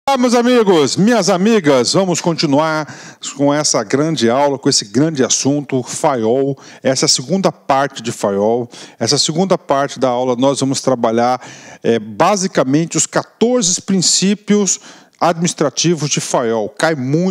Olá, meus amigos, minhas amigas, vamos continuar com essa grande aula, com esse grande assunto, Firewall. Essa é a segunda parte de Firewall. Essa segunda parte da aula nós vamos trabalhar basicamente os 14 princípios administrativos de Firewall.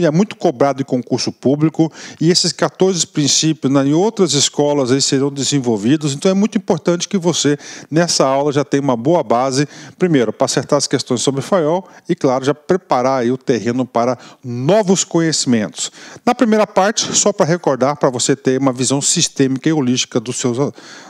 É muito cobrado em concurso público e esses 14 princípios em outras escolas aí serão desenvolvidos, então é muito importante que você nessa aula já tenha uma boa base, primeiro para acertar as questões sobre Firewall e claro, já preparar aí o terreno para novos conhecimentos. Na primeira parte, só para recordar, para você ter uma visão sistêmica e holística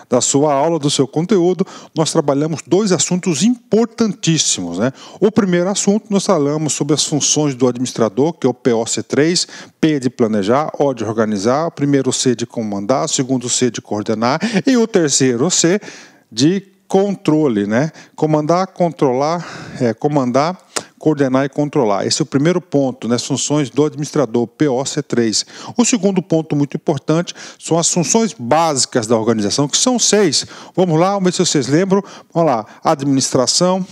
da sua aula, do seu conteúdo, nós trabalhamos dois assuntos importantíssimos, né? O primeiro assunto, nós falamos sobre as funções do administrador, que é o POC3, P de planejar, O de organizar, o primeiro C de comandar, o segundo C de coordenar e o terceiro C de controle, né? Comandar, controlar, coordenar e controlar. Esse é o primeiro ponto, né? As funções do administrador, POC3. O segundo ponto muito importante são as funções básicas da organização, que são 6. Vamos lá, vamos ver se vocês lembram. Vamos lá, administração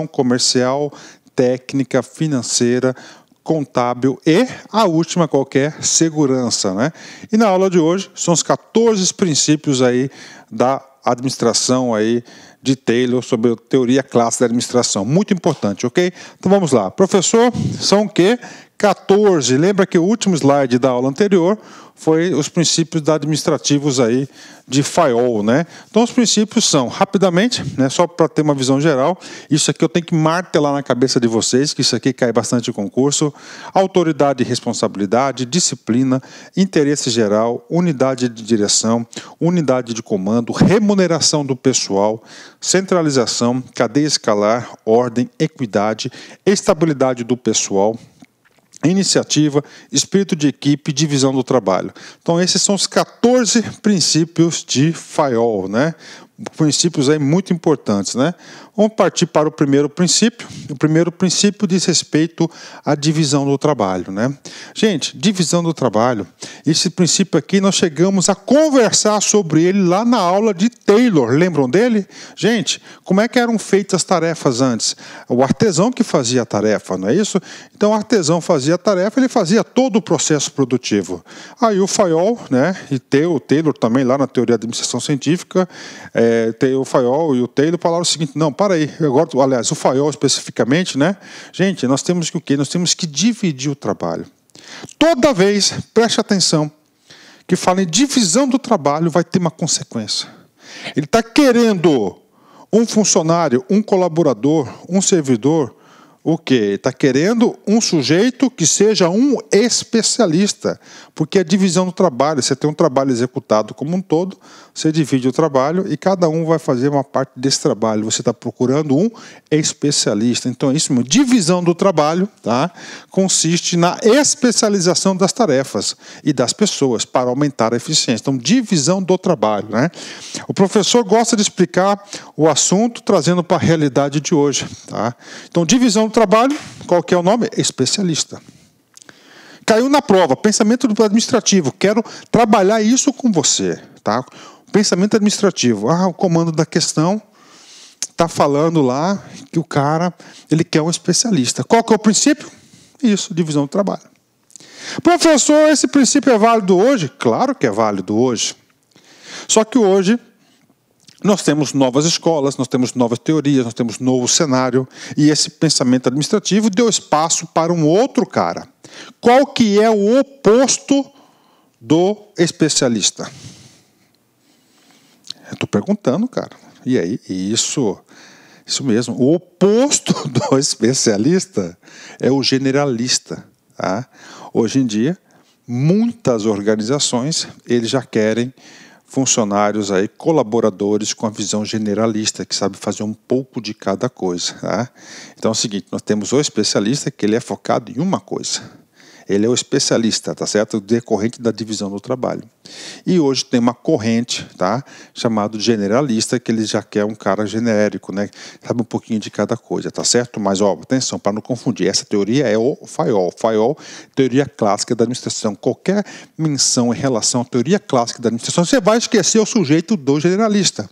comercial, técnica, financeira, contábil e a última qualquer, segurança, né? E na aula de hoje são os 14 princípios aí da administração aí de Taylor sobre a teoria clássica da administração. Muito importante, ok? Então vamos lá. Professor, são o quê? 14. Lembra que o último slide da aula anterior foi os princípios administrativos aí de Firewall, né? Então os princípios são, rapidamente, né, só para ter uma visão geral, isso aqui eu tenho que martelar na cabeça de vocês, que isso aqui cai bastante em concurso: autoridade e responsabilidade, disciplina, interesse geral, unidade de direção, unidade de comando, remuneração do pessoal, centralização, cadeia escalar, ordem, equidade, estabilidade do pessoal, iniciativa, espírito de equipe, divisão do trabalho. Então esses são os 14 princípios de Firewall, né? Princípios aí muito importantes, né? Vamos partir para o primeiro princípio. O primeiro princípio diz respeito à divisão do trabalho, né? Gente, divisão do trabalho. Esse princípio aqui nós chegamos a conversar sobre ele lá na aula de Taylor. Lembram dele? Gente, como é que eram feitas as tarefas antes? O artesão que fazia a tarefa, não é isso? Então o artesão fazia a tarefa, ele fazia todo o processo produtivo. Aí o Firewall, né? E o Taylor também lá na teoria da administração científica, o Firewall e o Taylor falaram o seguinte: não, para aí, agora, aliás, o Firewall especificamente, né? Gente, nós temos que o quê? Nós temos que dividir o trabalho. Toda vez, preste atenção, que fala em divisão do trabalho, vai ter uma consequência. Ele está querendo um funcionário, um colaborador, um servidor, o quê? Ele está querendo um sujeito que seja um especialista, porque a divisão do trabalho, você tem um trabalho executado como um todo, você divide o trabalho e cada um vai fazer uma parte desse trabalho. Você está procurando um especialista. Então, isso mesmo, divisão do trabalho, tá? Consiste na especialização das tarefas e das pessoas para aumentar a eficiência. Então, divisão do trabalho, né? O professor gosta de explicar o assunto trazendo para a realidade de hoje, tá? Então, divisão do trabalho, qual que é o nome? Especialista. Caiu na prova, pensamento administrativo. Quero trabalhar isso com você, tá? Pensamento administrativo. O comando da questão está falando lá que o cara ele quer um especialista. Qual que é o princípio? Isso, divisão do trabalho. Professor, esse princípio é válido hoje? Claro que é válido hoje. Só que hoje nós temos novas escolas, nós temos novas teorias, nós temos novo cenário, e esse pensamento administrativo deu espaço para um outro cara. Qual que é o oposto do especialista? Eu estou perguntando, cara. E aí? Isso mesmo. O oposto do especialista é o generalista. Tá? Hoje em dia, muitas organizações eles já querem funcionários aí, colaboradores com a visão generalista, que sabe fazer um pouco de cada coisa. Tá? Então é o seguinte, nós temos o especialista que ele é focado em uma coisa. Ele é o especialista, tá certo? Decorrente da divisão do trabalho. E hoje tem uma corrente, tá? Chamado generalista, que ele já quer um cara genérico, né? Sabe um pouquinho de cada coisa, tá certo? Mas, ó, atenção, para não confundir, essa teoria é o Firewall. Firewall, teoria clássica da administração. Qualquer menção em relação à teoria clássica da administração, você vai esquecer o sujeito do generalista.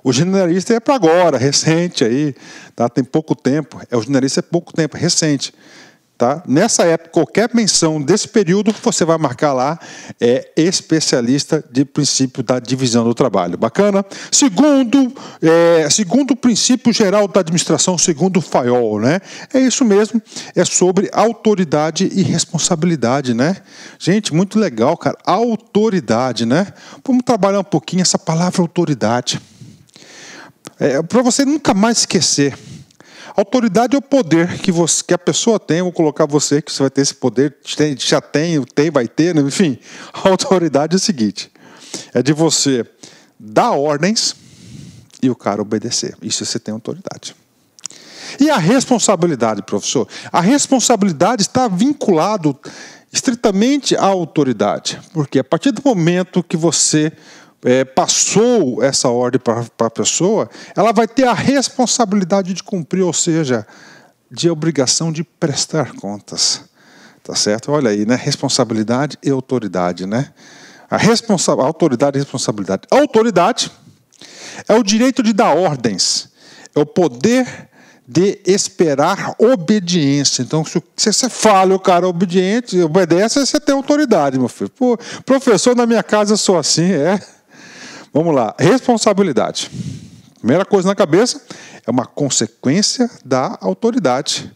O generalista é para agora, recente aí, tá? Tem pouco tempo. O generalista é pouco tempo, recente. Tá? Nessa época, qualquer menção desse período, você vai marcar lá, especialista de princípio da divisão do trabalho. Bacana? Segundo o princípio geral da administração, segundo o Fayol, né? É isso mesmo, é sobre autoridade e responsabilidade, né? Gente, muito legal, cara. Autoridade, né? Vamos trabalhar um pouquinho essa palavra autoridade. Para você nunca mais esquecer. Autoridade é o poder que a pessoa tem. Vou colocar você, que você vai ter esse poder, já tem, vai ter, né? Enfim. A autoridade é o seguinte, é de você dar ordens e o cara obedecer. Isso você tem autoridade. E a responsabilidade, professor? A responsabilidade está vinculado estritamente à autoridade. Porque a partir do momento que você passou essa ordem para a pessoa, ela vai ter a responsabilidade de cumprir, ou seja, de obrigação de prestar contas. Tá certo? Olha aí, né? Responsabilidade e autoridade, né? Autoridade e responsabilidade. A autoridade é o direito de dar ordens, é o poder de esperar obediência. Então, se você fala, o cara é obediente, obedece, você tem autoridade, meu filho. Pô, professor, na minha casa eu sou assim, Vamos lá, responsabilidade. Primeira coisa na cabeça, é uma consequência da autoridade.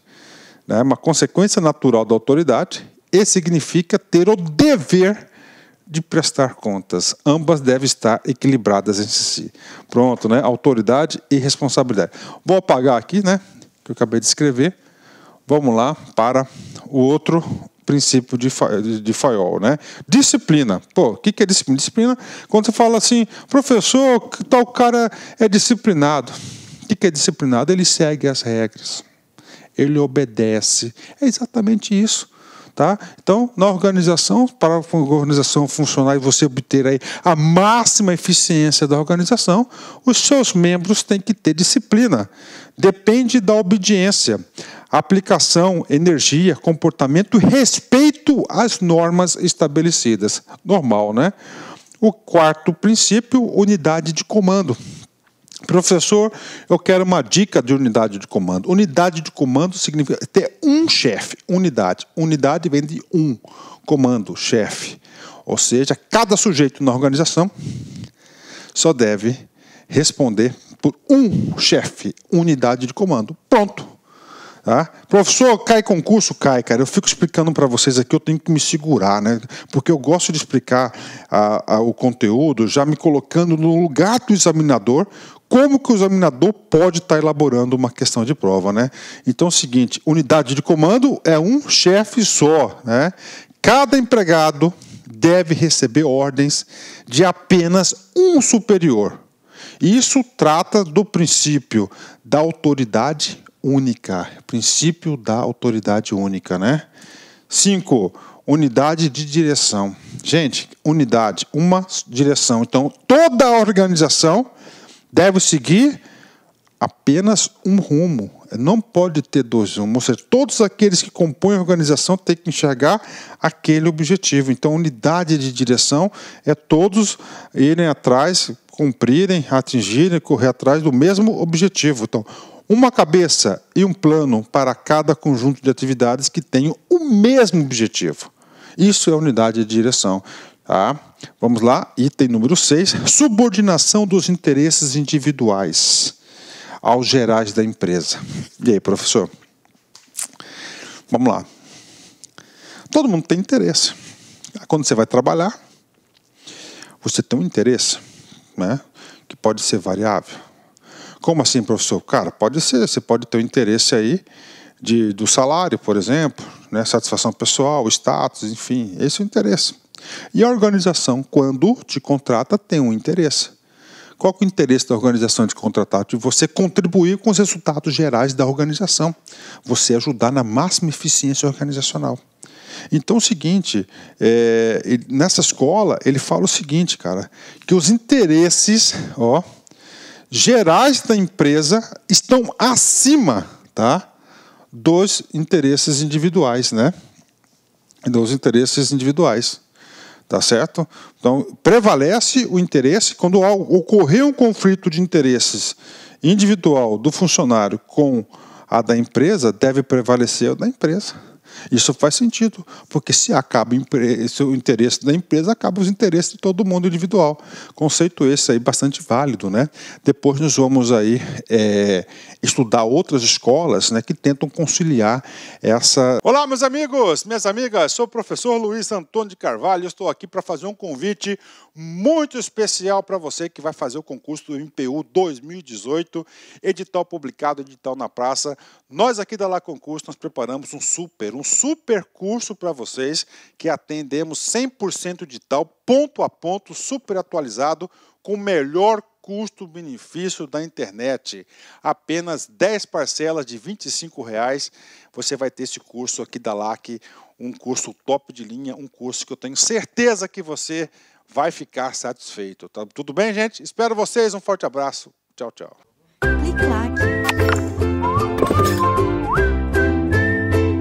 Né? Uma consequência natural da autoridade, e significa ter o dever de prestar contas. Ambas devem estar equilibradas entre si. Pronto, né? Autoridade e responsabilidade. Vou apagar aqui, né? Que eu acabei de escrever. Vamos lá para o outro princípio de Fayol, né? Disciplina. Pô, o que é disciplina? Disciplina, quando você fala assim, professor, tal cara é disciplinado. O que é disciplinado? Ele segue as regras. Ele obedece. É exatamente isso. Tá? Então, na organização, para a organização funcionar e você obter aí a máxima eficiência da organização, os seus membros têm que ter disciplina. Depende da obediência, aplicação, energia, comportamento e respeito às normas estabelecidas. Normal, né? O quarto princípio, unidade de comando. Professor, eu quero uma dica de unidade de comando. Unidade de comando significa ter um chefe. Unidade. Unidade vem de um. Comando, chefe. Ou seja, cada sujeito na organização só deve responder por um chefe. Unidade de comando. Pronto. Tá? Professor, cai concurso? Cai, cara. Eu fico explicando para vocês aqui, eu tenho que me segurar, né? Porque eu gosto de explicar o conteúdo, já me colocando no lugar do examinador, como que o examinador pode estar elaborando uma questão de prova, né? Então é o seguinte, unidade de comando é um chefe só, né? Cada empregado deve receber ordens de apenas um superior. Isso trata do princípio da autoridade única, princípio da autoridade única, né? 5, unidade de direção. Gente, unidade, uma direção. Então, toda a organização deve seguir apenas um rumo. Não pode ter dois rumos. Ou seja, todos aqueles que compõem a organização têm que enxergar aquele objetivo. Então, unidade de direção é todos irem atrás, cumprirem, atingirem, correr atrás do mesmo objetivo. Então, uma cabeça e um plano para cada conjunto de atividades que tenham o mesmo objetivo. Isso é unidade de direção. Tá? Vamos lá, item número 6, subordinação dos interesses individuais aos gerais da empresa. E aí, professor? Vamos lá. Todo mundo tem interesse. Quando você vai trabalhar, você tem um interesse, né? Que pode ser variável. Como assim, professor? Cara, pode ser. Você pode ter um interesse aí do salário, por exemplo, né? Satisfação pessoal, status, enfim. Esse é o interesse. E a organização, quando te contrata, tem um interesse. Qual que é o interesse da organização de contratar? De você contribuir com os resultados gerais da organização. Você ajudar na máxima eficiência organizacional. Então, é o seguinte, nessa escola, ele fala o seguinte, cara, que os interesses gerais da empresa estão acima, tá, dos interesses individuais, né? Dos interesses individuais. Tá certo? Então, prevalece o interesse. Quando ocorrer um conflito de interesses individual do funcionário com a da empresa, deve prevalecer o da empresa. Isso faz sentido, porque se acaba o interesse da empresa, acaba os interesses de todo mundo individual. Conceito esse aí bastante válido, né? Depois nós vamos aí estudar outras escolas, né, que tentam conciliar essa... Olá, meus amigos, minhas amigas, sou o professor Luiz Antônio de Carvalho, estou aqui para fazer um convite muito especial para você que vai fazer o concurso do MPU 2018, edital publicado, edital na praça. Nós aqui da La Concurso, nós preparamos um super curso para vocês, que atendemos 100% edital, ponto a ponto, super atualizado, com o melhor custo-benefício da internet. Apenas 10 parcelas de R$ 25,00, você vai ter esse curso aqui da LAC, um curso top de linha, um curso que eu tenho certeza que você vai ficar satisfeito. Tá tudo bem, gente? Espero vocês, um forte abraço. Tchau, tchau. Clique lá.